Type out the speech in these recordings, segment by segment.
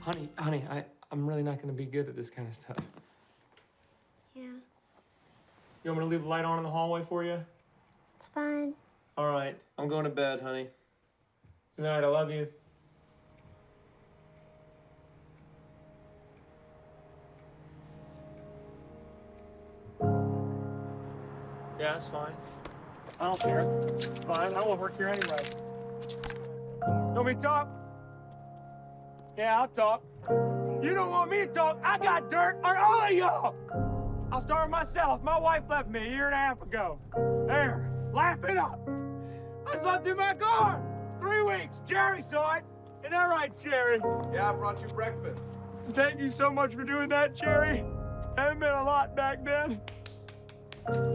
Honey, I'm really not gonna be good at this kind of stuff. Yeah. You want me to leave the light on in the hallway for you? It's fine. All right, I'm going to bed, honey. Good night, I love you. Yeah, it's fine. I don't care. It's fine. I won't work here anyway. You want me to talk? Yeah, I'll talk. You don't want me to talk. I got dirt on all of y'all. I'll start with myself. My wife left me a year and a half ago. There, laugh it up. I slept in my car 3 weeks. Jerry saw it. Isn't that right, Jerry? Yeah, I brought you breakfast. Thank you so much for doing that, Jerry. That meant a lot back then.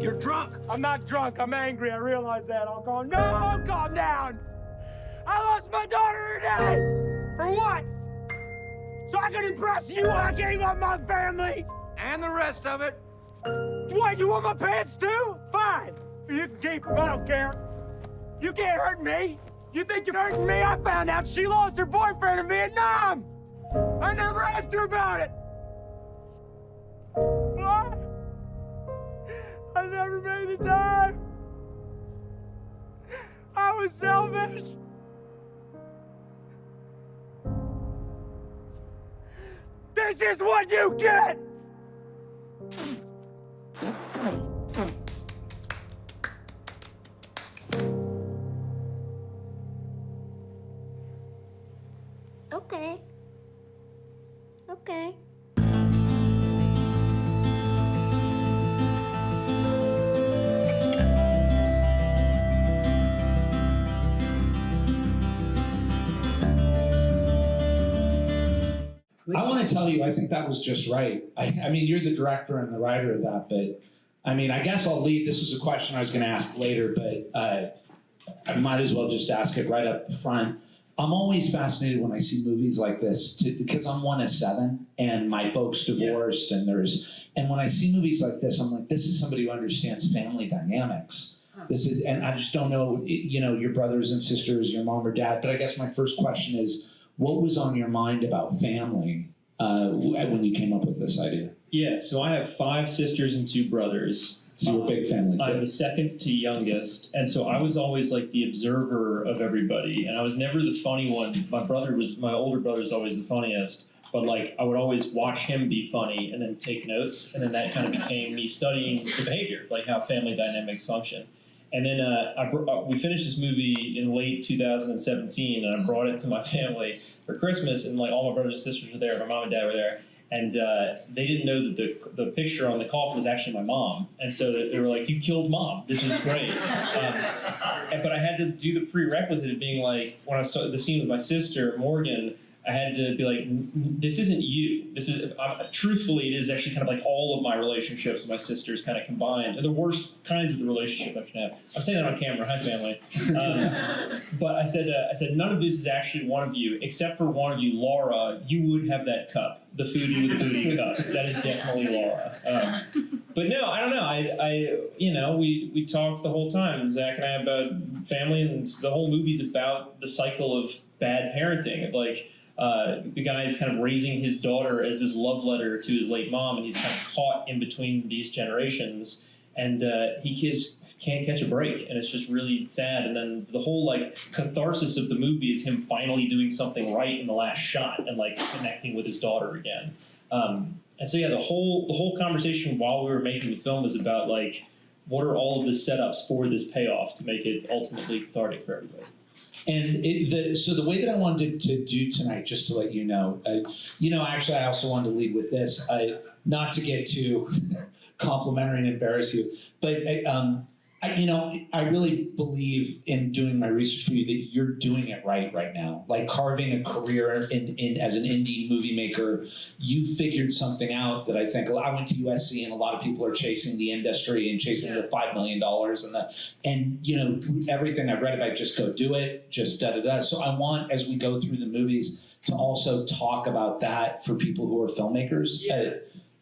You're drunk. I'm not drunk. I'm angry. I realize that. I'll go, no, calm down. I lost my daughter today. For what? So I could impress you, I gave up my family. And the rest of it. What, you want my pants too? Fine. You can keep them. I don't care. You can't hurt me. You think you're hurting me? I found out she lost her boyfriend in Vietnam. I never asked her about it. What? I never made the time. I was selfish. This is what you get! Okay. Okay. I want to tell you, I think that was just right. I mean, you're the director and the writer of that, but I mean, I guess I'll leave. This was a question I was going to ask later, but I might as well just ask it right up front. I'm always fascinated when I see movies like this because I'm one of 7 and my folks divorced and when I see movies like this, I'm like, this is somebody who understands family dynamics. And I just don't know, your brothers and sisters, your mom or dad, but I guess my first question is, what was on your mind about family when you came up with this idea? Yeah, so I have 5 sisters and 2 brothers. So you're a big family too. I'm the second to youngest, and so I was always like the observer of everybody, and I was never the funny one. My older brother was always the funniest, but like I would always watch him be funny and then take notes, and then that kind of became me studying the behavior, like how family dynamics function. And then we finished this movie in late 2017, and I brought it to my family for Christmas, and like all my brothers and sisters were there, my mom and dad were there, and they didn't know that the picture on the coffin was actually my mom, and so they were like, "You killed mom. This is great." But I had to do the prerequisite of being like, when I started the scene with my sister Morgan, I had to be like, this isn't you. This is, truthfully, it is actually kind of like all of my relationships with my sisters kind of combined. And the worst kinds of the relationship I can have. I'm saying that on camera. Hi, family. But I said, none of this is actually one of you, except for one of you, Laura. You would have that cup, the foodie with the booty cup. That is definitely Laura. But no, I don't know. We talked the whole time, Zach and I, about family, and the whole movie's about the cycle of bad parenting. Of like, the guy is kind of raising his daughter as this love letter to his late mom, and he's kind of caught in between these generations, and he just can't catch a break, and it's just really sad. And then the whole like catharsis of the movie is him finally doing something right in the last shot and like connecting with his daughter again. And so yeah, the whole conversation while we were making the film is about like, what are all of the setups for this payoff to make it ultimately cathartic for everybody. And so the way that I wanted to do tonight, just to let you know, actually I also wanted to lead with this, not to get too complimentary and embarrass you, but I really believe in doing my research for you that you're doing it right now. Like carving a career in as an indie movie maker, you figured something out that I think, I went to USC and a lot of people are chasing the industry and chasing the $5 million and everything I've read about, just go do it, just da-da-da. So I want, as we go through the movies, to also talk about that for people who are filmmakers. Yeah.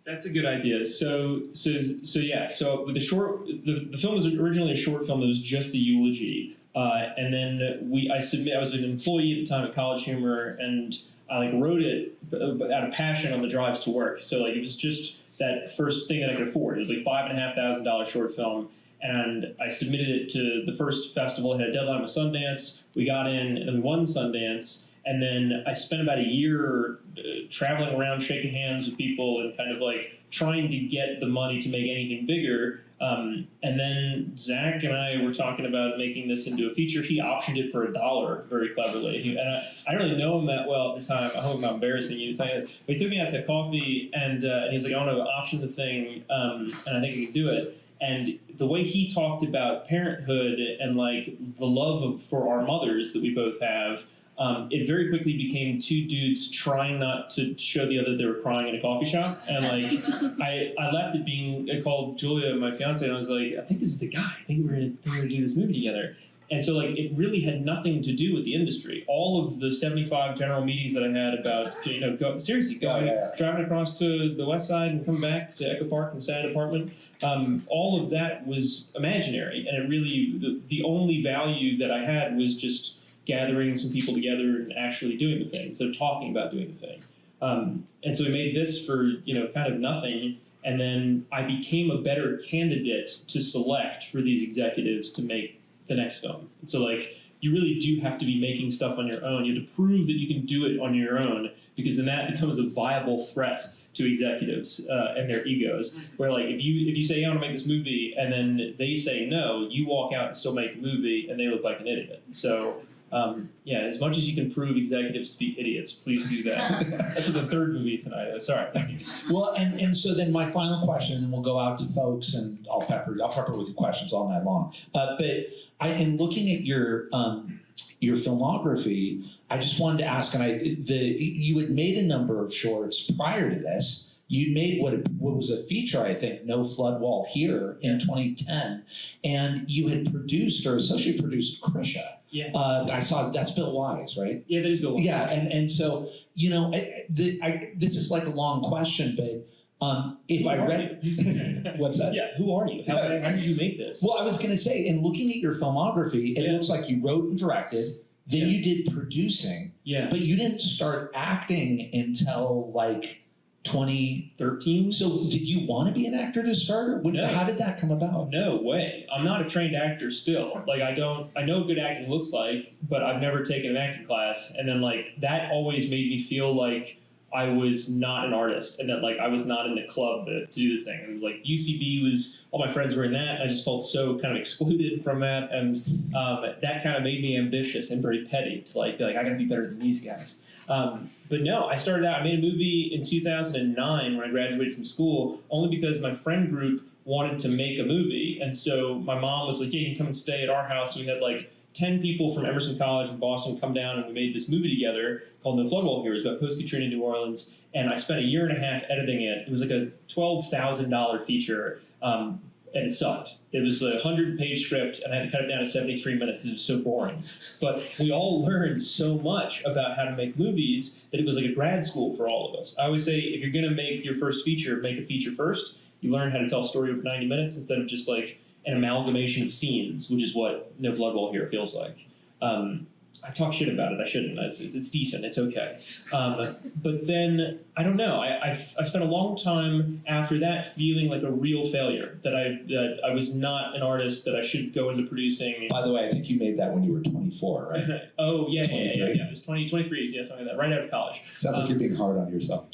That's a good idea. So with the short, the film was originally a short film that was just the eulogy, and then I was an employee at the time at College Humor, and I like wrote it out of passion on the drives to work. So like it was just that first thing that I could afford. It was like $5,500 short film. And I submitted it to the first festival. It had a deadline with Sundance. We got in, and then we won Sundance. And then I spent about a year traveling around, shaking hands with people, and kind of like trying to get the money to make anything bigger. And then Zach and I were talking about making this into a feature. He optioned it for $1 very cleverly. And I didn't really know him that well at the time. I hope I'm not embarrassing you to tell you this. But he took me out to coffee, and he was like, I want to option the thing, and I think I can do it. And the way he talked about parenthood and like the love for our mothers that we both have, it very quickly became two dudes trying not to show the other they were crying in a coffee shop. And like, I left it being, I called Julia, my fiance, and I was like, I think this is the guy. I think we're gonna do this movie together. And so like, it really had nothing to do with the industry. All of the 75 general meetings that I had about, driving across to the west side and come back to Echo Park and Sad Apartment, all of that was imaginary. And it really, the only value that I had was just gathering some people together and actually doing the thing instead of talking about doing the thing. And so we made this for, kind of nothing. And then I became a better candidate to select for these executives to make the next film. And so like, you really do have to be making stuff on your own. You have to prove that you can do it on your own, because then that becomes a viable threat to executives and their egos. Where like, if you say, I want to make this movie, and then they say no, you walk out and still make the movie, and they look like an idiot. So as much as you can prove executives to be idiots, please do that. That's for the third movie tonight. Sorry. Well, and so then my final question, and then we'll go out to folks, and I'll pepper with your questions all night long. But in looking at your filmography, I just wanted to ask, you had made a number of shorts prior to this. You made what was a feature, I think, No Flood Wall Here in 2010, and you had produced or associate produced Krisha. Yeah. I saw that's Bill Wise, right? Yeah, that is Bill Wise. Yeah, and so this is like a long question, but if I read, what's that? Yeah, who are you? How did you make this? Well, I was going to say, in looking at your filmography, it looks like you wrote and directed, then you did producing, but you didn't start acting until like 2013. So did you want to be an actor to start? No. How did that come about? No way. I'm not a trained actor still. Like I know what good acting looks like, but I've never taken an acting class. And then like that always made me feel like I was not an artist, and that like I was not in the club to do this thing. And like UCB was, all my friends were in that, and I just felt so kind of excluded from that. And that kind of made me ambitious and very petty to like be like, I gotta be better than these guys. But no, I made a movie in 2009 when I graduated from school, only because my friend group wanted to make a movie. And so my mom was like, yeah, you can come and stay at our house. And we had like 10 people from Emerson College in Boston come down, and we made this movie together called No Flood Wall Here. It was about post-Katrina New Orleans. And I spent a year and a half editing it. It was like a $12,000 feature. And it sucked. It was a 100-page script, and I had to cut it down to 73 minutes because it was so boring. But we all learned so much about how to make movies that it was like a grad school for all of us. I always say, if you're going to make your first feature, make a feature first. You learn how to tell a story over 90 minutes instead of just like an amalgamation of scenes, which is what No Flood Wall Here feels like. I talk shit about it. I shouldn't. It's decent. It's okay. But then, I don't know. I spent a long time after that feeling like a real failure, that I was not an artist, that I should go into producing. By the way, I think you made that when you were 24, right? Oh, yeah. It was 23, yeah, something like that, right out of college. Sounds like you're being hard on yourself.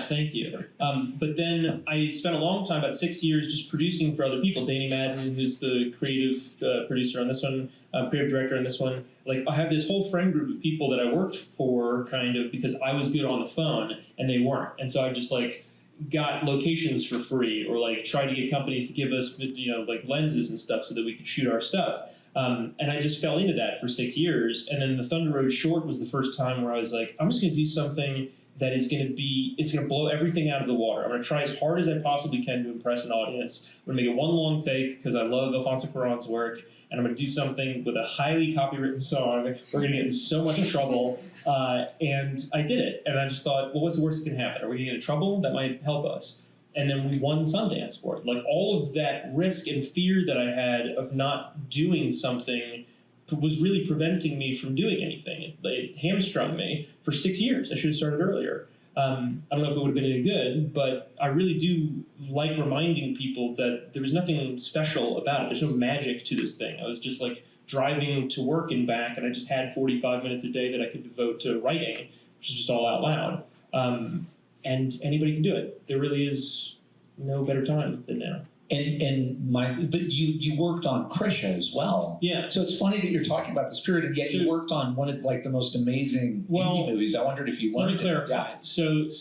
Thank you. But then I spent a long time, about 6 years, just producing for other people. Danny Madden, who's the creative producer on this one, creative director on this one. Like, I have this whole friend group of people that I worked for, kind of, because I was good on the phone and they weren't. And so I just like got locations for free, or like tried to get companies to give us, like lenses and stuff so that we could shoot our stuff. And I just fell into that for 6 years. And then the Thunder Road short was the first time where I was like, I'm just going to do something that is going to it's going to blow everything out of the water. I'm going to try as hard as I possibly can to impress an audience. I'm going to make it one long take because I love Alfonso Cuarón's work. And I'm going to do something with a highly copywritten song. We're going to get in so much trouble. And I did it. And I just thought, well, what's the worst that can happen? Are we going to get in trouble? That might help us. And then we won Sundance for it. Like, all of that risk and fear that I had of not doing something was really preventing me from doing anything. It hamstrung me for 6 years. I should have started earlier. I don't know if it would have been any good, but I really do like reminding people that there was nothing special about it. There's no magic to this thing. I was just like driving to work and back, and I just had 45 minutes a day that I could devote to writing, which is just all out loud. And anybody can do it. There really is no better time than now. But you worked on Krisha as well. Yeah. So it's funny that you're talking about this period, and yet you worked on one of like the most amazing indie movies. I wondered if you learned. Let me clarify.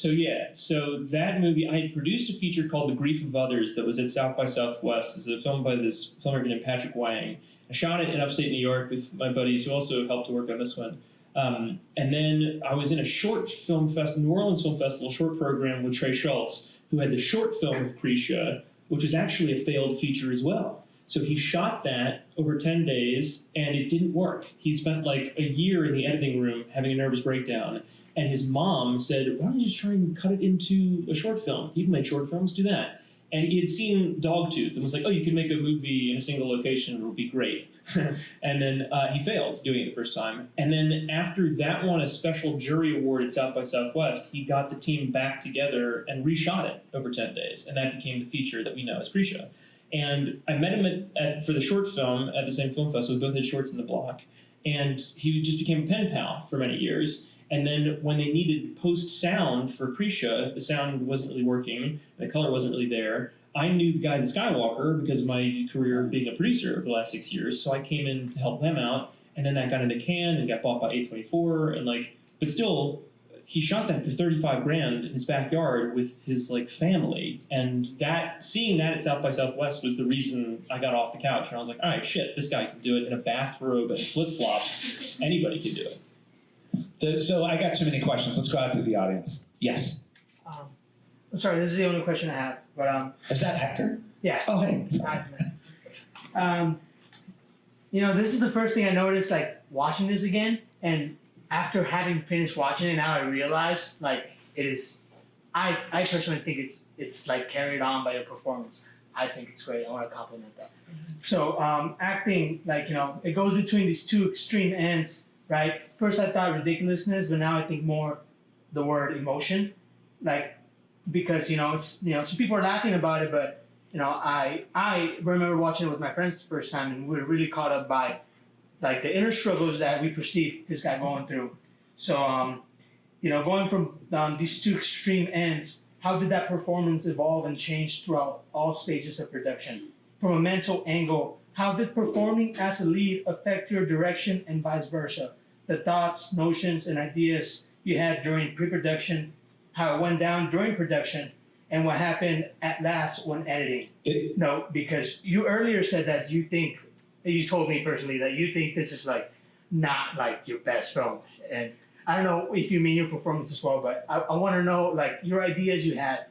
Yeah. So that movie, I had produced a feature called The Grief of Others that was at South by Southwest. It's a film by this filmmaker named Patrick Wang. I shot it in upstate New York with my buddies who also helped to work on this one. And then I was in a short film New Orleans Film Festival short program with Trey Schultz, who had the short film of Krisha, which was actually a failed feature as well. So he shot that over 10 days, and it didn't work. He spent like a year in the editing room having a nervous breakdown, and his mom said, why don't you just try and cut it into a short film? People make short films, do that. And he had seen Dogtooth and was like, oh, you can make a movie in a single location, it would be great. And then he failed doing it the first time. And then after that won a special jury award at South by Southwest, he got the team back together and reshot it over 10 days. And that became the feature that we know as Krisha. And I met him for the short film at the same film festival. We both had shorts in the block. And he just became a pen pal for many years. And then when they needed post-sound for Krisha, the sound wasn't really working, the color wasn't really there. I knew the guys at Skywalker because of my career being a producer over the last 6 years, so I came in to help them out. And then that got into Cannes and got bought by A24, and but still, he shot that for $35,000 in his backyard with his family. And seeing that at South by Southwest was the reason I got off the couch. And I was like, all right, shit, this guy can do it in a bathrobe and flip-flops. Anybody can do it. So I got too many questions. Let's go out to the audience. Yes. I'm sorry, this is the only question I have. But is that Hector? Yeah. Oh, hey. This is the first thing I noticed, watching this again, and after having finished watching it, now I realize, it is. I personally think it's carried on by your performance. I think it's great. I want to compliment that. So acting, it goes between these two extreme ends. Right. First, I thought ridiculousness, but now I think more the word emotion, because it's some people are laughing about it, but I remember watching it with my friends the first time, and we were really caught up by the inner struggles that we perceived this guy going through. So going from these two extreme ends, how did that performance evolve and change throughout all stages of production? From a mental angle, how did performing as a lead affect your direction and vice versa? The thoughts, notions, and ideas you had during pre-production, how it went down during production, and what happened at last when editing. No, because you earlier said that you told me personally that you think this is not your best film. And I don't know if you mean your performance as well, but I want to know your ideas you had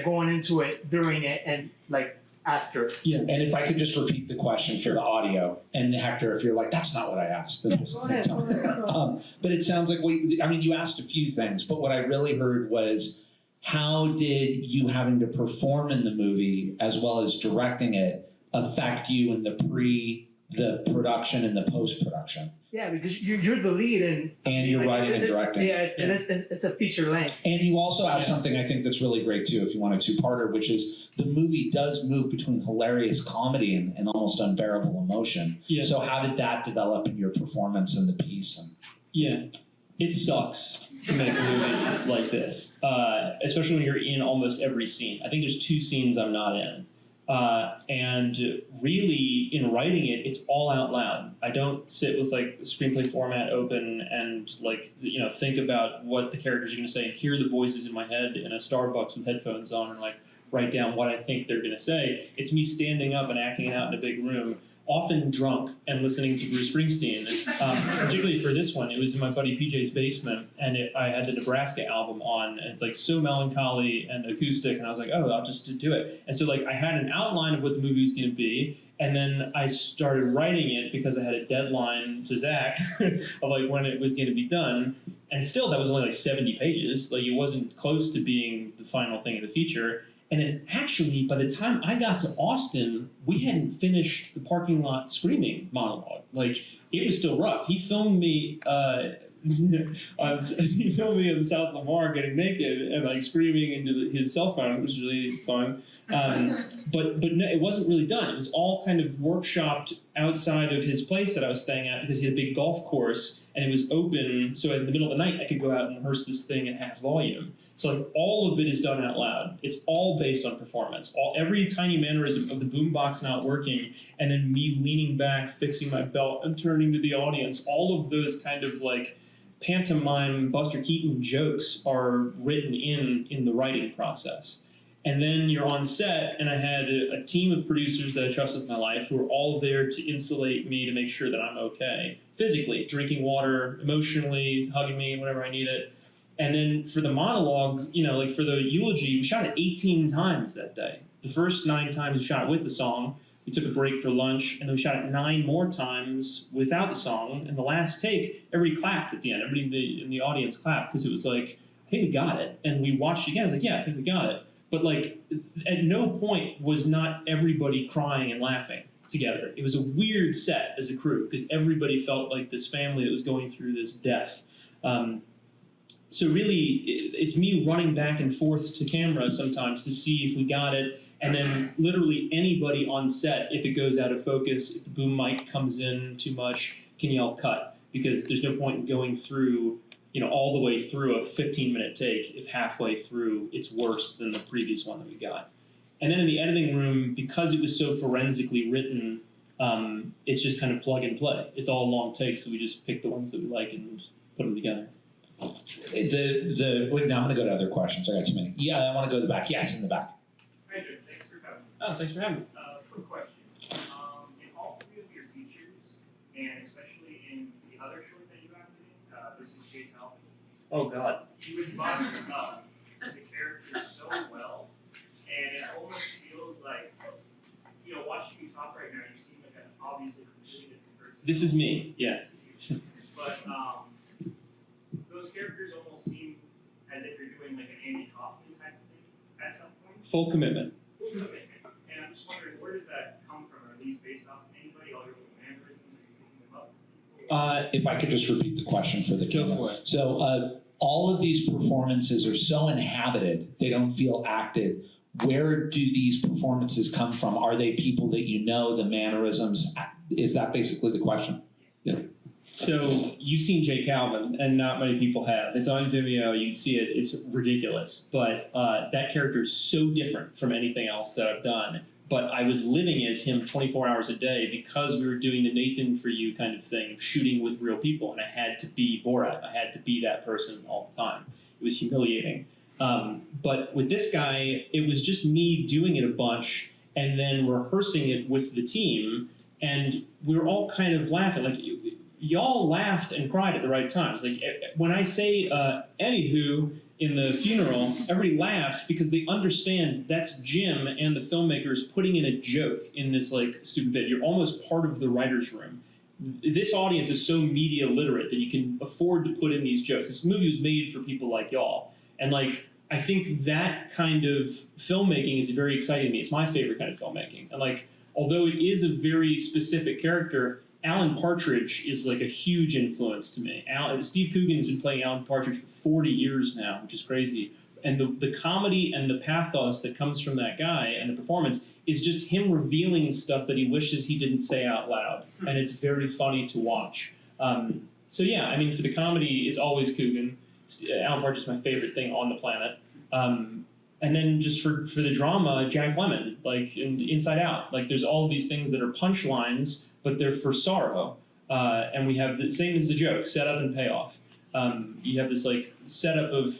going into it, during it, and after. Yeah. And if I could just repeat the question for the audio, and Hector, if you're that's not what I asked. Then just tell me. But it sounds like you asked a few things, but what I really heard was, how did you having to perform in the movie as well as directing it affect you in the production and the post-production? Yeah, because you're the lead and you're writing and directing. Yeah, it's a feature length. And you also asked something I think that's really great too, if you want a two-parter, which is the movie does move between hilarious comedy and almost unbearable emotion. Yeah. So how did that develop in your performance in the piece? Yeah, it sucks to make a movie like this, especially when you're in almost every scene. I think there's 2 scenes I'm not in. And really, in writing it, it's all out loud. I don't sit with the screenplay format open and think about what the characters are going to say and hear the voices in my head in a Starbucks with headphones on and write down what I think they're going to say. It's me standing up and acting it out in a big room, often drunk and listening to Bruce Springsteen. Particularly for this one, it was in my buddy PJ's basement, and I had the Nebraska album on, and it's so melancholy and acoustic, and I was like, oh, I'll just do it. And so I had an outline of what the movie was going to be, and then I started writing it because I had a deadline to Zach of when it was going to be done. And still, that was only 70 pages. It wasn't close to being the final thing of the feature. And then actually, by the time I got to Austin, we hadn't finished the parking lot screaming monologue. Like, it was still rough. He filmed me. He filmed me in South Lamar getting naked and like screaming into his cell phone, which was really fun. But no, it wasn't really done. It was all kind of workshopped outside of his place that I was staying at because he had a big golf course and it was open. So in the middle of the night, I could go out and rehearse this thing at half volume. So like all of it is done out loud. It's all based on performance. Every tiny mannerism of the boombox not working, and then me leaning back, fixing my belt, and turning to the audience. All of those kind of like pantomime Buster Keaton jokes are written in the writing process. And then you're on set, and I had a team of producers that I trusted with my life who were all there to insulate me to make sure that I'm okay. Physically, drinking water, emotionally, hugging me whenever I need it. And then for the monologue, like for the eulogy, we shot it 18 times that day. The first 9 times we shot it with the song. We took a break for lunch, and then we shot it 9 more times without the song. And the last take, everybody clapped at the end. Everybody in the audience clapped because it was like, I think we got it. And we watched it again. I was like, yeah, I think we got it. But like, at no point was not everybody crying and laughing together. It was a weird set as a crew because everybody felt like this family that was going through this death. So really, it's me running back and forth to camera sometimes to see if we got it. And then literally anybody on set, if it goes out of focus, if the boom mic comes in too much, can yell cut. Because there's no point in going through, all the way through a 15-minute take if halfway through it's worse than the previous one that we got. And then in the editing room, because it was so forensically written, it's just kind of plug and play. It's all long takes, so we just pick the ones that we like and put them together. Wait, now I'm going to go to other questions. I got too many. Yeah, I want to go to the back. Yes, in the back. Hi, Jim. Thanks for coming. Oh, thanks for having me. Quick question. In all 3 of your features, and especially in the other short that you acted in, This Is Jay's Album, Oh, God. you embody the character so well, and it almost feels like, watching you talk right now, you seem like an obviously completely different person. This is me, yeah. This is you. But those characters almost seem as if you're doing like an Andy Kaufman type of thing at some point. Full commitment. And I'm just wondering, where does that come from? Are these based off of anybody? All your little mannerisms? Are you picking them up? If I could just repeat the question for the camera. Go for it. So all of these performances are so inhabited, they don't feel acted. Where do these performances come from? Are they people that you know, the mannerisms? Is that basically the question? Yeah. So you've seen Jay Calvin, and not many people have. It's on Vimeo. You can see it. It's ridiculous. But that character is so different from anything else that I've done. But I was living as him 24 hours a day because we were doing the Nathan for You kind of thing, of shooting with real people, and I had to be Borat. I had to be that person all the time. It was humiliating. But with this guy, it was just me doing it a bunch and then rehearsing it with the team, and we were all kind of laughing. Like, y'all laughed and cried at the right times. Like, when I say anywho in the funeral, everybody laughs because they understand that's Jim and the filmmakers putting in a joke in this like stupid bit. You're almost part of the writer's room. This audience is so media literate that you can afford to put in these jokes. This movie was made for people like y'all. And like, I think that kind of filmmaking is very exciting to me. It's my favorite kind of filmmaking. And like, although it is a very specific character, Alan Partridge is like a huge influence to me. Steve Coogan has been playing Alan Partridge for 40 years now, which is crazy. And the comedy and the pathos that comes from that guy and the performance is just him revealing stuff that he wishes he didn't say out loud. And it's very funny to watch. So yeah, I mean, for the comedy, it's always Coogan. Alan Partridge is my favorite thing on the planet. And then just for the drama, Jack Lemmon, like in Inside Out. Like there's all of these things that are punchlines, but they're for sorrow. And we have the same as the joke, setup and payoff. You have this like setup of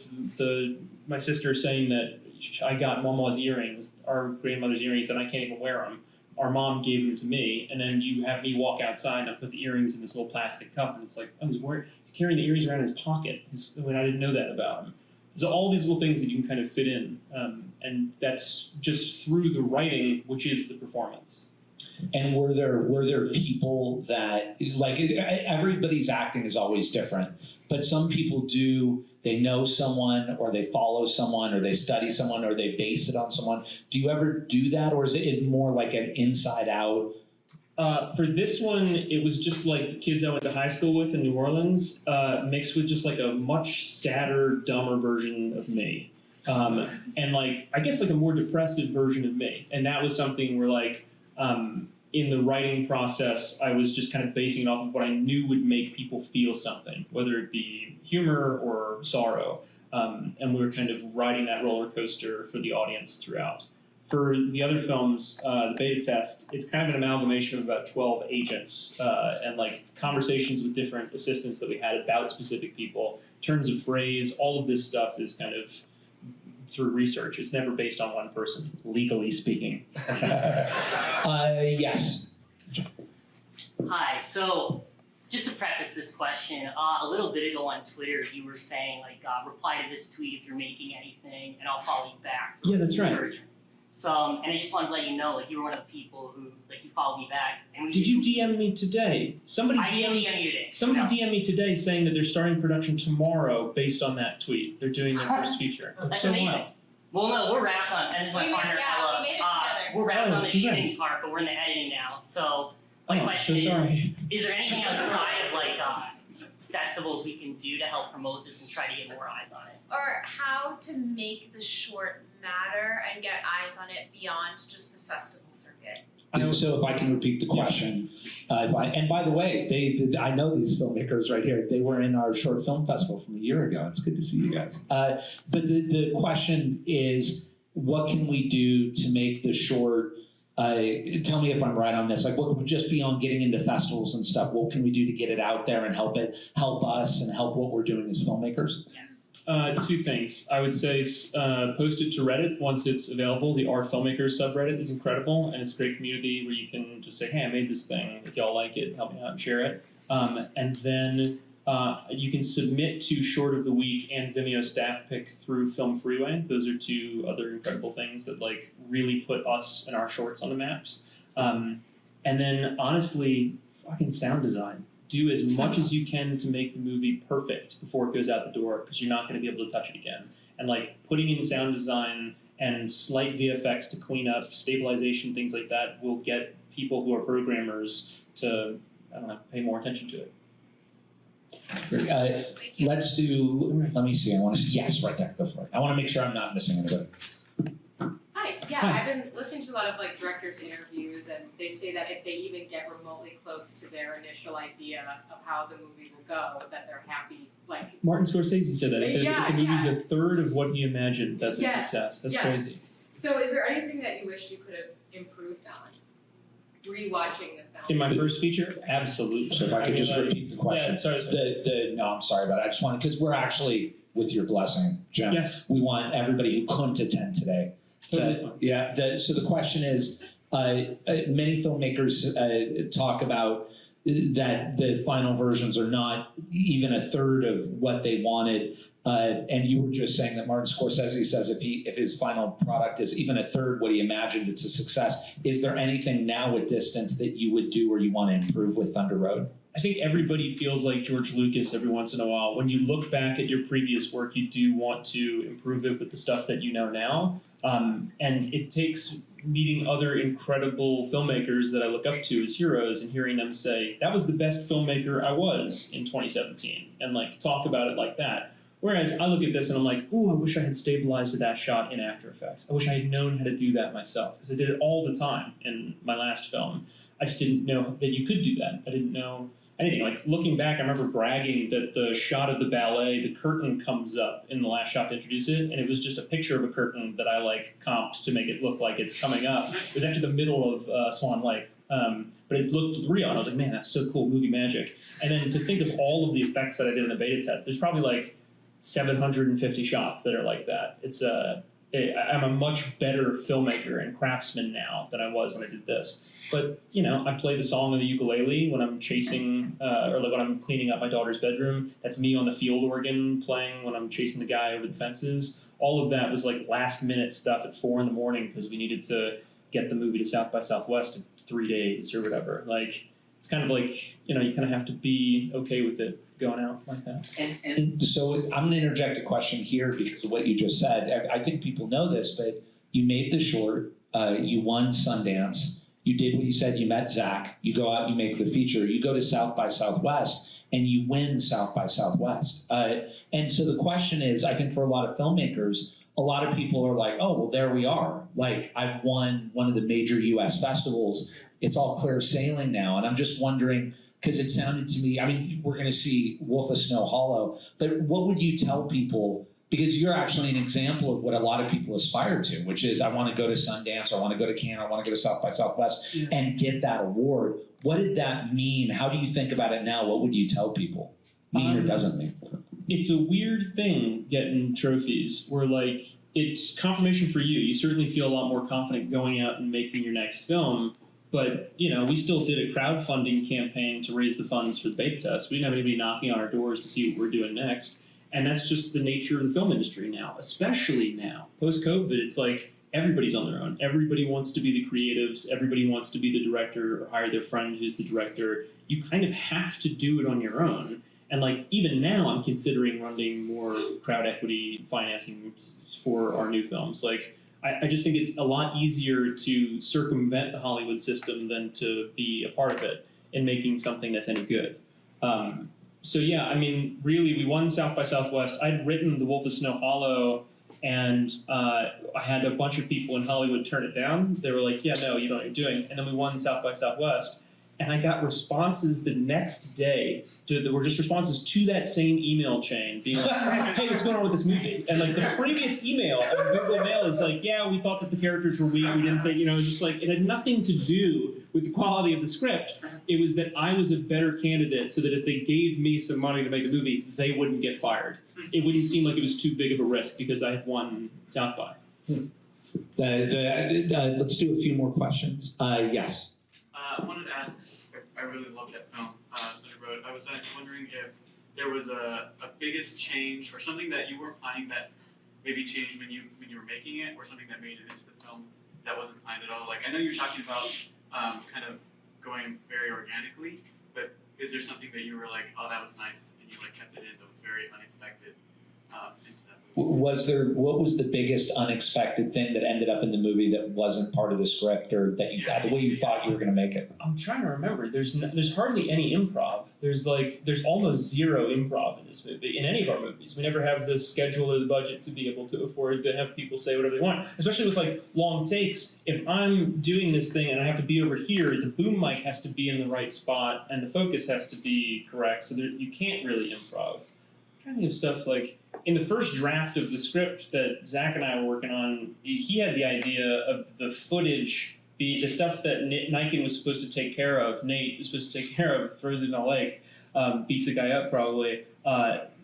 my sister saying that I got Mama's earrings, our grandmother's earrings, and I can't even wear them. Our mom gave them to me, and then you have me walk outside and I put the earrings in this little plastic cup, and it's like, he's carrying the earrings around in his pocket when I didn't know that about him. So all these little things that you can kind of fit in, and that's just through the writing, which is the performance. And were there people that, like, everybody's acting is always different, but some people they know someone, or they follow someone, or they study someone, or they base it on someone. Do you ever do that, or is it more like an inside out, For this one, it was just like the kids I went to high school with in New Orleans, mixed with just like a much sadder, dumber version of me. And like, I guess like a more depressive version of me. And that was something where like, in the writing process, I was just kind of basing it off of what I knew would make people feel something, whether it be humor or sorrow. And we were kind of riding that roller coaster for the audience throughout. For the other films, the beta test, it's kind of an amalgamation of about 12 agents and like conversations with different assistants that we had about specific people, turns of phrase, all of this stuff is kind of through research. It's never based on one person, legally speaking. Yes. Hi, so just to preface this question, a little bit ago on Twitter, you were saying like, reply to this tweet if you're making anything, and I'll follow you back. Yeah, that's right. encouragement. So, and I just wanted to let you know, like, you were one of the people who, like, you followed me back. And we Did you DM me today? Somebody I DM DM you today. Somebody No. DM me today saying that they're starting production tomorrow based on that tweet. They're doing their first feature. That's so amazing. wild. Well, no, we're wrapped on, and this is my We made- partner, yeah, Ella. we made it together. We're wrapped Oh, on the congrats. shooting part, but we're in the editing now. So, my Oh, question so sorry. is there anything outside of, like, festivals we can do to help promote this and try to get more eyes on it? Or how to make the short matter and get eyes on it beyond just the festival circuit. So if I can repeat the question, and by the way, I know these filmmakers right here. They were in our short film festival from a year ago. It's good to see you guys. But the question is, what can we do to make the short? Tell me if I'm right on this. Like, what would just be on getting into festivals and stuff? What can we do to get it out there and help us, and help what we're doing as filmmakers? Yes. Two things. I would say post it to Reddit once it's available. The Our Filmmakers subreddit is incredible, and it's a great community where you can just say, hey, I made this thing. If y'all like it, help me out and share it. And then you can submit to Short of the Week and Vimeo Staff Pick through Film Freeway. Those are two other incredible things that like really put us and our shorts on the maps. And then honestly, fucking sound design. Do as much as you can to make the movie perfect before it goes out the door, because you're not going to be able to touch it again. And like putting in sound design and slight VFX to clean up, stabilization, things like that will get people who are programmers to, I don't know, pay more attention to it. Let me see. Yes, right there. Go for it. I want to make sure I'm not missing anybody. Hi, yeah, Hi. I've been listening to a lot of like directors' interviews, and they say that if they even get remotely close to their initial idea of how the movie will go, that they're happy. Like, Martin Scorsese said that. He said Yeah, if the movie's yeah. a third of what he imagined, that's a Yes, success. That's yes. crazy. so is there anything that you wish you could have improved on? Rewatching the film. In my first feature, absolutely. So if I could just like, repeat the question. Yeah, sorry. No, I'm sorry about it. I just want, because we're actually, with your blessing, Jim, Yes. we want everybody who couldn't attend today Totally fine. so the question is, many filmmakers talk about that the final versions are not even a third of what they wanted. And you were just saying that Martin Scorsese says if his final product is even a third what he imagined, it's a success. Is there anything now at distance that you would do or you want to improve with Thunder Road? I think everybody feels like George Lucas every once in a while. When you look back at your previous work, you do want to improve it with the stuff that you know now. And it takes meeting other incredible filmmakers that I look up to as heroes and hearing them say, that was the best filmmaker I was in 2017, and like talk about it like that. Whereas I look at this and I'm like, ooh, I wish I had stabilized that shot in After Effects. I wish I had known how to do that myself, because I did it all the time in my last film. I just didn't know that you could do that. I didn't know anything. Like looking back, I remember bragging that the shot of the ballet, the curtain comes up in the last shot to introduce it, and it was just a picture of a curtain that I like comped to make it look like it's coming up. It was actually the middle of Swan Lake. But it looked real, and I was like, man, that's so cool, movie magic. And then to think of all of the effects that I did in the beta test, there's probably like 750 shots that are like that. I'm a much better filmmaker and craftsman now than I was when I did this. But, you know, I play the song on the ukulele when I'm chasing, or like when I'm cleaning up my daughter's bedroom. That's me on the field organ playing when I'm chasing the guy over the fences. All of that was like last minute stuff at 4 a.m. because we needed to get the movie to South by Southwest in 3 days or whatever. Like, it's kind of like, you know, you kind of have to be okay with it going out like that. And so I'm going to interject a question here because of what you just said. I think people know this, but you made the short, you won Sundance, You did what you said. You met Zach. You go out. You make the feature. You go to South by Southwest, and you win South by Southwest. And so the question is, I think for a lot of filmmakers, a lot of people are like, oh, well, there we are. Like, I've won one of the major U.S. festivals. It's all clear sailing now. And I'm just wondering, because it sounded to me, I mean, we're going to see Wolf of Snow Hollow, but what would you tell people? Because you're actually an example of what a lot of people aspire to, which is, I want to go to Sundance, I want to go to Cannes, I want to go to South by Southwest and get that award. What did that mean? How do you think about it now? What would you tell people? Mean or doesn't mean? It's a weird thing getting trophies where, like, it's confirmation for you. You certainly feel a lot more confident going out and making your next film. But, you know, we still did a crowdfunding campaign to raise the funds for the beta test. We didn't have anybody knocking on our doors to see what we're doing next. And that's just the nature of the film industry now, especially now. Post-COVID, it's like everybody's on their own. Everybody wants to be the creatives. Everybody wants to be the director or hire their friend who's the director. You kind of have to do it on your own. And, like, even now I'm considering running more crowd equity financing for our new films. Like, I just think it's a lot easier to circumvent the Hollywood system than to be a part of it in making something that's any good. So yeah, I mean, really, we won South by Southwest. I'd written The Wolf of Snow Hollow, and I had a bunch of people in Hollywood turn it down. They were like, yeah, no, you know what you're doing. And then we won South by Southwest. And I got responses the next day that were just responses to that same email chain being like, hey, what's going on with this movie? And, like, the previous email on Google Mail is like, yeah, we thought that the characters were weak. We didn't think, you know, it was just like, it had nothing to do with the quality of the script. It was that I was a better candidate so that if they gave me some money to make a movie, they wouldn't get fired. It wouldn't seem like it was too big of a risk because I had won South by. Let's do a few more questions. Yes. I wanted to ask, I really love that film, Thunder Road. I was wondering if there was a biggest change or something that you weren't planning that maybe changed when you were making it, or something that made it into the film that wasn't planned at all. Like, I know you're talking about kind of going very organically, but is there something that you were like, oh, that was nice, and you like kept it in that was very unexpected into that movie? What was the biggest unexpected thing that ended up in the movie that wasn't part of the script, or that you had the way you thought you were going to make it? I'm trying to remember. There's hardly any improv. There's almost zero improv in this movie, in any of our movies. We never have the schedule or the budget to be able to afford to have people say whatever they want, especially with, like, long takes. If I'm doing this thing and I have to be over here, the boom mic has to be in the right spot and the focus has to be correct, so you can't really improv. I'm trying to think of stuff like, in the first draft of the script that Zach and I were working on, he had the idea of the footage, the stuff that Niken was supposed to take care of, Nate was supposed to take care of, throws it in a lake, beats the guy up probably.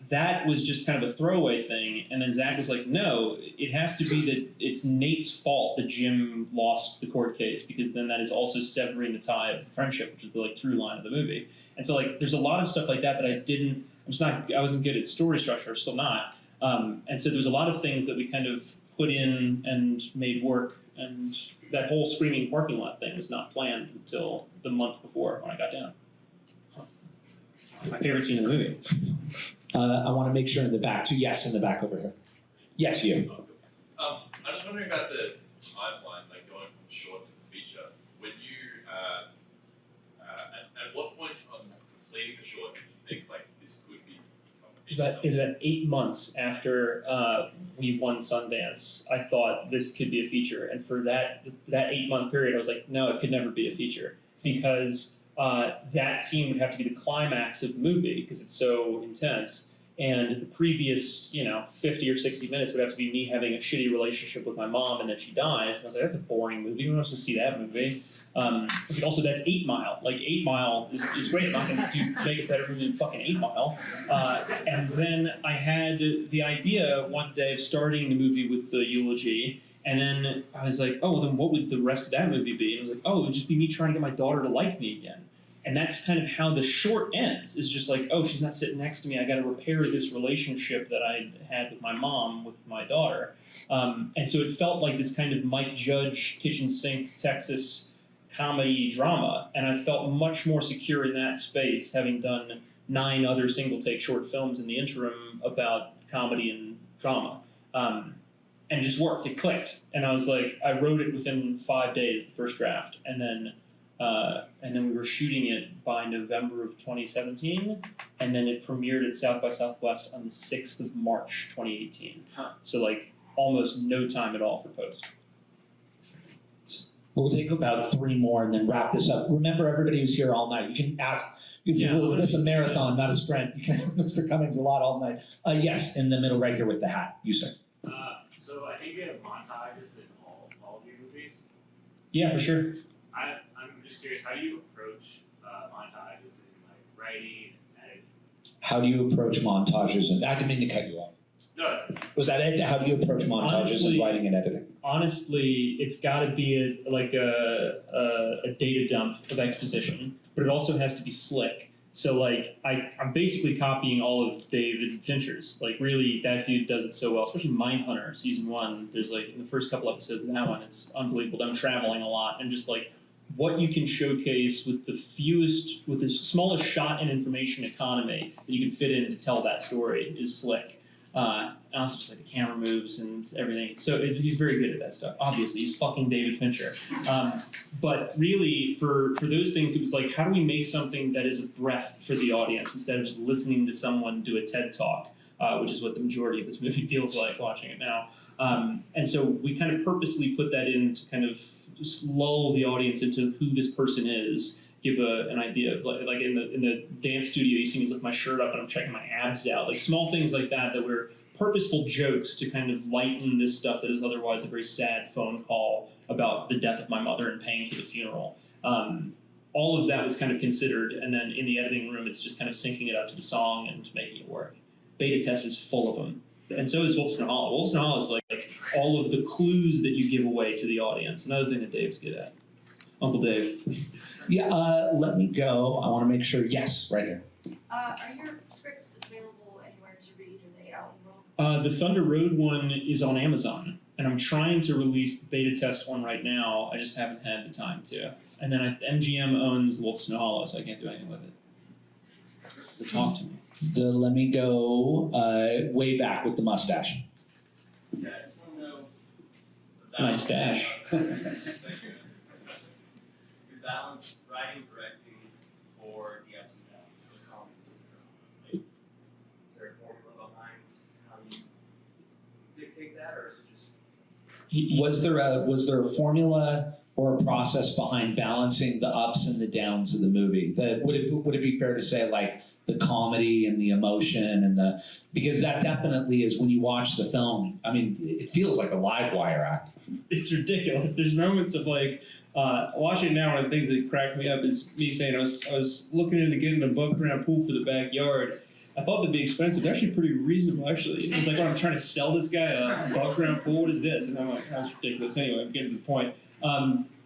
That was just kind of a throwaway thing. And then Zach was like, no, it has to be that it's Nate's fault that Jim lost the court case, because then that is also severing the tie of friendship, which is the, like, through line of the movie. And so, like, there's a lot of stuff like that I wasn't good at story structure, I'm still not. And so there was a lot of things that we kind of put in and made work, and that whole screaming parking lot thing was not planned until the month before when I got down. My favorite scene in the movie. I want to make sure in the back, too. Yes, in the back over here. Yes, you. I was wondering about the timeline, like going from short to the feature. When you, at what point on completing the short did you think, like, this could be? It was about 8 months after we won Sundance, I thought this could be a feature. And for that 8 month period, I was like, no, it could never be a feature, because that scene would have to be the climax of the movie because it's so intense. And the previous, 50 or 60 minutes would have to be me having a shitty relationship with my mom, and then she dies. And I was like, that's a boring movie. Who wants to see that movie? Also, that's 8 Mile. Like, 8 Mile is great. I'm not going to make it better movie than fucking 8 Mile. And then I had the idea one day of starting the movie with the eulogy. And then I was like, oh, then what would the rest of that movie be? And I was like, oh, it would just be me trying to get my daughter to like me again. And that's kind of how the short ends, is just like, oh, she's not sitting next to me. I got to repair this relationship that I had with my mom, with my daughter. And so it felt like this kind of Mike Judge, kitchen sink, Texas comedy drama. And I felt much more secure in that space, having done 9 other single take short films in the interim about comedy and drama. and it just worked. It clicked, and I was like, I wrote it within 5 days, the first draft, and then we were shooting it by November of 2017, and then it premiered at South by Southwest on the 6th of March 2018. So like almost no time at all for post. We'll take about 3 more and then wrap this up. Remember, everybody who's here all night. You can ask. This is a marathon, not a sprint. You can ask Mr. Cummings a lot all night. Yes, in the middle right here with the hat. You, sir. So I think you have montages in all of your movies. Yeah, for sure. I'm just curious, how do you approach montages in like writing and editing? How do you approach montages? And I didn't mean to cut you off. No, that's it. Was that it? How do you approach montages in writing and editing? Honestly, it's got to be a data dump of exposition, but it also has to be slick. So like I'm basically copying all of David Fincher's. Like really, that dude does it so well. Especially Mindhunter season 1. There's like in the first couple episodes of that one, it's unbelievable. Them traveling a lot and just like what you can showcase with the smallest shot and information economy that you can fit in to tell that story is slick. And also just like the camera moves and everything. So he's very good at that stuff. Obviously, he's fucking David Fincher. But really, for those things, it was like, how do we make something that is a breath for the audience instead of just listening to someone do a TED Talk, which is what the majority of this movie feels like watching it now. And so we kind of purposely put that in to kind of just lull the audience into who this person is. Give an idea of like in the dance studio, you see me lift my shirt up and I'm checking my abs out, like small things like that were purposeful jokes to kind of lighten this stuff that is otherwise a very sad phone call about the death of my mother and paying for the funeral. All of that was kind of considered, and then in the editing room, it's just kind of syncing it up to the song and making it work. Beta Test is full of them, and so is Wolfson Hall. Wolfson Hall is like all of the clues that you give away to the audience. Another thing that Dave's good at. Uncle Dave. Yeah, let me go. I want to make sure. Yes, right here. Are your scripts available anywhere to read? Are they out in the world? The Thunder Road one is on Amazon, and I'm trying to release the beta test one right now. I just haven't had the time to. And then MGM owns Wolfson Hollow, so I can't do anything with it. But talk to me. Let me go way back with the mustache. Yeah, I just want to know. It's a nice stash. Thank you. You balance writing correctly for the ups and downs of the comedy. Is there a formula behind how you dictate that, or is it just? Was there a formula or a process behind balancing the ups and the downs of the movie? Would it be fair to say like the comedy and the emotion and because that definitely is when you watch the film. I mean, it feels like a live wire act. It's ridiculous. There's moments of like watching it now. One of the things that cracked me up is me saying I was looking into getting a above ground pool for the backyard. I thought that'd be expensive. They're actually pretty reasonable, actually. It's like when I'm trying to sell this guy a above ground pool. What is this? And I'm like, that's ridiculous. Anyway, I'm getting to the point.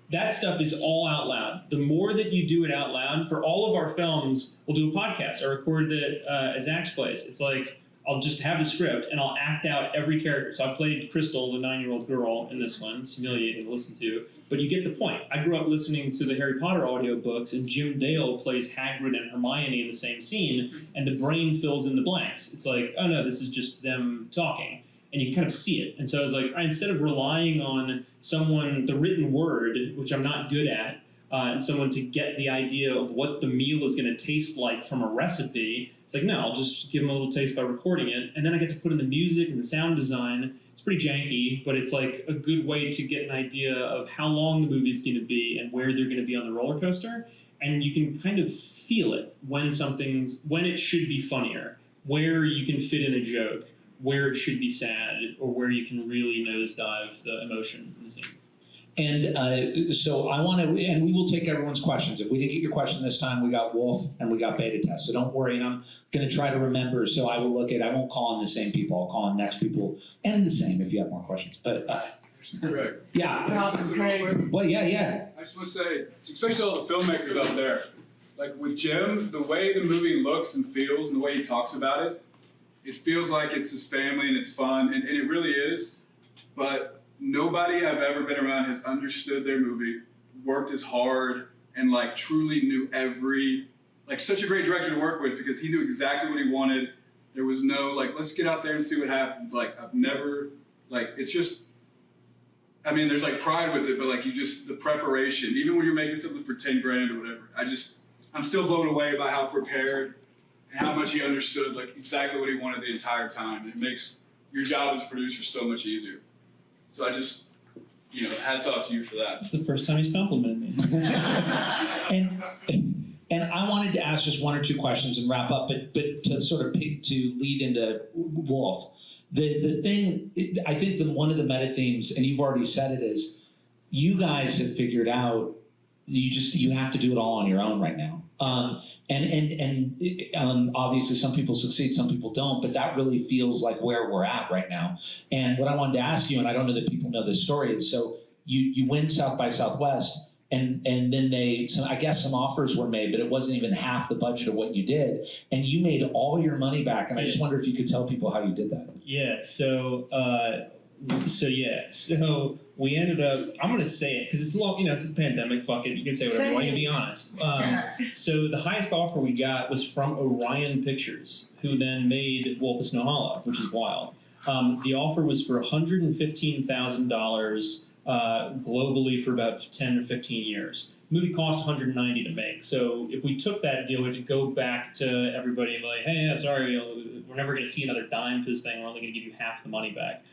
That stuff is all out loud. The more that you do it out loud, for all of our films, we'll do a podcast. I recorded it at Zach's place. It's like, I'll just have the script and I'll act out every character. So I played Crystal, the 9-year-old girl in this one. It's humiliating to listen to, but you get the point. I grew up listening to the Harry Potter audiobooks, and Jim Dale plays Hagrid and Hermione in the same scene, and the brain fills in the blanks. It's like, oh no, this is just them talking. And you kind of see it. And so I was like, instead of relying on someone, the written word, which I'm not good at, and someone to get the idea of what the meal is going to taste like from a recipe, it's like, no, I'll just give them a little taste by recording it. And then I get to put in the music and the sound design. It's pretty janky, but it's like a good way to get an idea of how long the movie's going to be and where they're going to be on the roller coaster. And you can kind of feel it when it should be funnier, where you can fit in a joke, where it should be sad, or where you can really nosedive the emotion in the scene. And so I want to, and we will take everyone's questions. If we didn't get your question this time, we got Wolf and we got Beta Test. So don't worry, and I'm going to try to remember. So I won't call on the same people. I'll call on next people and the same if you have more questions. But Craig. Yeah. Well, yeah. I just want to say, especially all the filmmakers out there, like with Jim, the way the movie looks and feels and the way he talks about it, it feels like it's his family and it's fun, and it really is. But nobody I've ever been around has understood their movie, worked as hard, and like truly knew such a great director to work with because he knew exactly what he wanted. There was no like, let's get out there and see what happens. Like I've never Like, it's just, I mean, there's like pride with it, but like the preparation, even when you're making something for 10 grand or whatever, I'm still blown away by how prepared and how much he understood like exactly what he wanted the entire time. And it makes your job as a producer so much easier. So I just, hats off to you for that. It's the first time he's complimented me. And I wanted to ask just one or two questions and wrap up, but to sort of to lead into Wolf. The thing, I think one of the meta themes, and you've already said it, is you guys have figured out you have to do it all on your own right now. And obviously some people succeed, some people don't, but that really feels like where we're at right now. And what I wanted to ask you, and I don't know that people know this story, is so you win South by Southwest, and then I guess some offers were made, but it wasn't even half the budget of what you did, and you made all your money back. And I just wonder if you could tell people how you did that. Yeah. So we ended up. I'm going to say it because it's long. It's a pandemic. Fuck it. You can say whatever you want. You be honest. So the highest offer we got was from Orion Pictures, who then made Wolf of Snow Hollow, which is wild. The offer was for $115,000 globally for about 10 or 15 years. The movie cost $190 to make. So if we took that deal, we had to go back to everybody and be like, hey, sorry, we're never going to see another dime for this thing. We're only going to give you half the money back.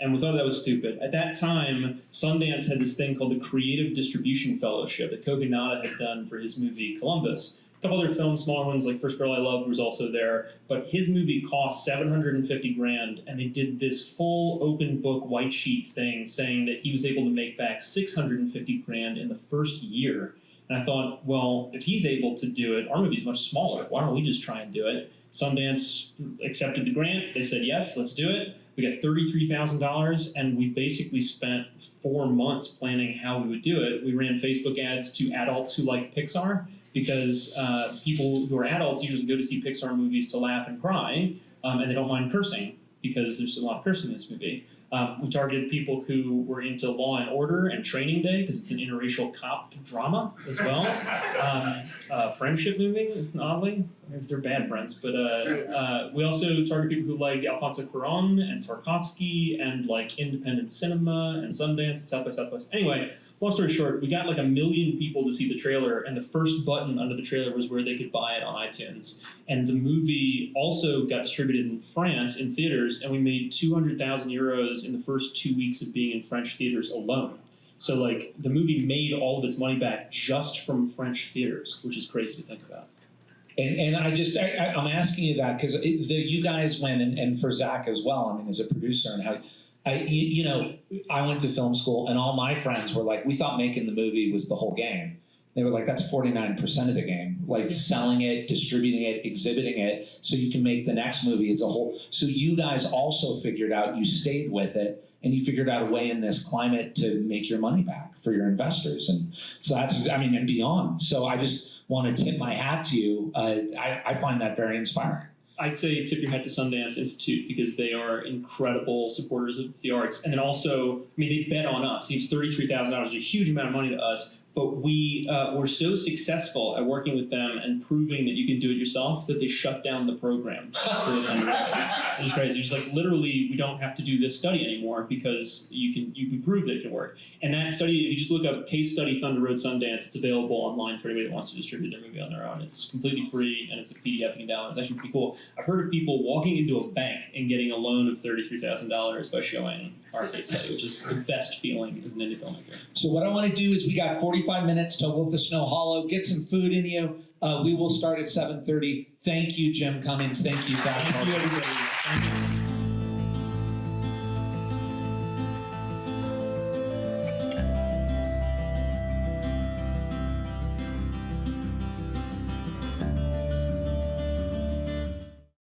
And we thought that was stupid. At that time, Sundance had this thing called the Creative Distribution Fellowship that Kogonada had done for his movie Columbus. A couple other films, smaller ones like First Girl I Love was also there. But his movie cost $750,000, and they did this full open book white sheet thing saying that he was able to make back $650,000 in the first year. And I thought, well, if he's able to do it, our movie's much smaller. Why don't we just try and do it? Sundance accepted the grant. They said, yes, let's do it. We got $33,000, and we basically spent 4 months planning how we would do it. We ran Facebook ads to adults who like Pixar, because people who are adults usually go to see Pixar movies to laugh and cry, and they don't mind cursing, because there's a lot of cursing in this movie. We targeted people who were into Law and Order and Training Day, because it's an interracial cop drama as well. Friendship movie, oddly, because they're bad friends. But we also target people who like Alfonso Cuarón and Tarkovsky and like independent cinema and Sundance and South by Southwest. Anyway, long story short, we got like 1 million people to see the trailer, and the first button under the trailer was where they could buy it on iTunes. And the movie also got distributed in France in theaters, and we made 200,000 euros in the first 2 weeks of being in French theaters alone. So like the movie made all of its money back just from French theaters, which is crazy to think about. And I'm asking you that because you guys went, and for Zach as well, I mean, as a producer, and how, I went to film school, and all my friends were like, we thought making the movie was the whole game. They were like, that's 49% of the game, like selling it, distributing it, exhibiting it, so you can make the next movie as a whole. So you guys also figured out, you stayed with it, and you figured out a way in this climate to make your money back for your investors. And so that's, and beyond. So I just want to tip my hat to you. I find that very inspiring. I'd say tip your hat to Sundance Institute, because they are incredible supporters of the arts. And then also, they bet on us. It's $33,000, a huge amount of money to us. But we were so successful at working with them and proving that you can do it yourself that they shut down the program. It's crazy. It's like, literally, we don't have to do this study anymore because you can prove that it can work. And that study, if you just look up Case Study Thunder Road Sundance, it's available online for anybody that wants to distribute their movie on their own. It's completely free, and it's a PDF you can download. It's actually pretty cool. I've heard of people walking into a bank and getting a loan of $33,000 by showing our case study, which is the best feeling as an indie filmmaker. So what I want to do is, we got 45 minutes to Wolf of Snow Hollow. Get some food in you. We will start at 7:30. Thank you, Jim Cummings. Thank you, Zach. Thank you, everybody. Thank you.